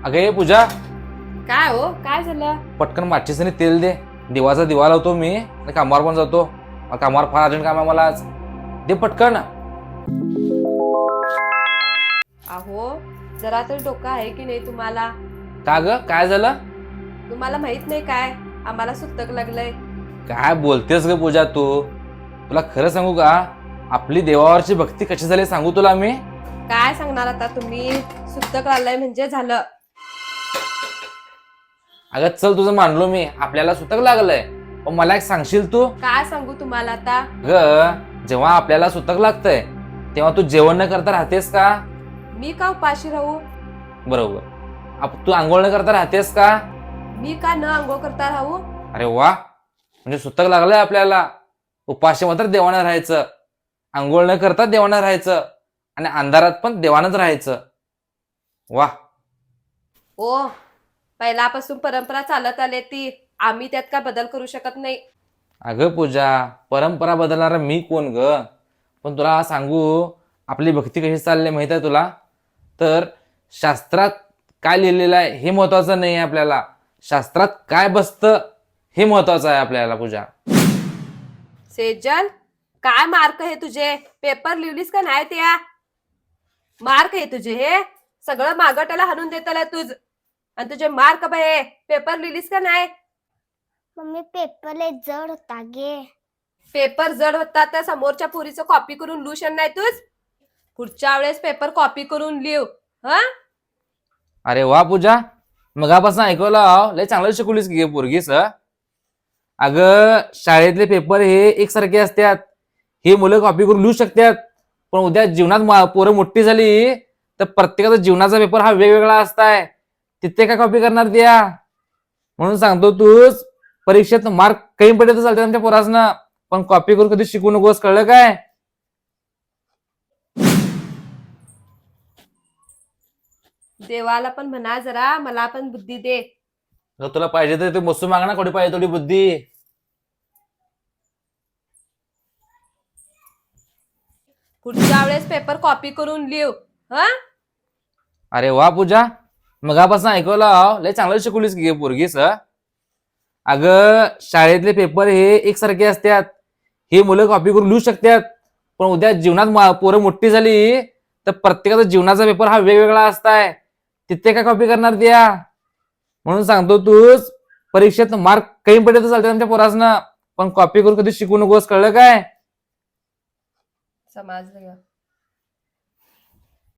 अगं ये पूजा, काय हो, काय झालं? पटकन माचीसने तेल दे. दिवाचा दिवा लावतो मी आणि कामावर पण जातो. कामावर फार अर्जंट काम आहे मला आज. दे पटकन. अहो, जरा तर डोकं आहे की नाही तुम्हाला? का ग, काय झालं? तुम्हाला माहित नाही काय? आम्हाला सुतक लागलंय. काय बोलतेस ग पूजा तू? तुला खरं सांगू का, आपली देवावरची भक्ती कशी झाली सांगू तुला मी. काय सांगणार आता तुम्ही? सुतक लागलंय म्हणजे झालं. अगं चल, तुझं मानलो मी, आपल्याला सुतक लागलंय. पण मला एक सांगशील तू? काय सांगू तुम्हाला आता? ग, जेव्हा आपल्याला सुतक लागतंय तेव्हा तू जेवण न करता राहतेस का? मी का उपाशी राहू? बरोबर. तू आंघोळ न करता राहतेस का? मी का न आंघोळ करता राहू? अरे वा, म्हणजे सुतक लागलंय आपल्याला. उपाशी मात्र देवानं राहायचं, आंघोळ न करता देवानं राहायचं आणि अंधारात पण देवानंच राहायचं. वा. ओ, पहिल्यापासून परंपरा चालत आली ती. आम्ही त्यात काय बदल करू शकत नाही. अगं पूजा, परंपरा बदलणारा मी कोण ग? पण तुला सांगू, आपली भक्ती कशी चालली माहित आहे तुला? तर शास्त्रात काय लिहिलेलं आहे हे महत्वाचं नाही आहे आपल्याला, शास्त्रात काय बसतं हे महत्वाचं आहे आपल्याला पूजा. सेजल, काय मार्क हे तुझे? पेपर लिहिलीस का नाही? त्या मार्क आहे तुझे हे सगळं मागटाला हाणून देताला तुझ. आणि तुझे मार्क बहे, पेपर लिहिलीस का नाही? मम्मी पेपर लय जड होता गे. पेपर जड होता तर समोरच्या पुरीचं कॉपी करून लिहूशन नाही तुझ? पुढच्या वेळेस पेपर कॉपी करून लिहू. हा, अरे वा पूजा, मगापासून ऐकवलं, लय चांगलं शिकवलीस की पोरगीस. अगं शाळेतले पेपर हे एकसारखे असतात, हे मुलं कॉपी करून लिहू शकतात. पण उद्या जीवनात पोरं मोठी झाली तर प्रत्येकाचा जीवनाचा पेपर हा वेगवेगळा असताय, तिथे काय कॉपी करणार द्या. म्हणून सांगतो, तूच परीक्षेत मार्क कमी पडले तर चालते आमच्या पोरासनं, पण कॉपी करून कधी शिकू नकोस, कळलं काय? देवाला पण म्हणा जरा मला पण बुद्धी दे. जर तुला पाहिजे तर ते मस्त मागा ना, कोणी पाहिजे थोडी बुद्धी. पुढच्या वेळेस पेपर कॉपी करून लिहू. हा, अरे वा पूजा, मगापासून ऐकवलं, लय चांगलं शिकवलीस की पोरगीस. अगं शाळेतले पेपर हे एकसारखे असतात, हे मुलं कॉपी करून लिहू शकतात. पण उद्या जीवनात पोरं मोठी झाली तर प्रत्येकाचा जीवनाचा पेपर हा वेगवेगळा असताय, तिथे काय कॉपी करणार द्या. म्हणून सांगतो, तूच परीक्षेत मार्क कमी पडले तर चालते आमच्या पोरासनं, पण कॉपी करून कधी शिकू नकोस, कळलं काय? समजलं.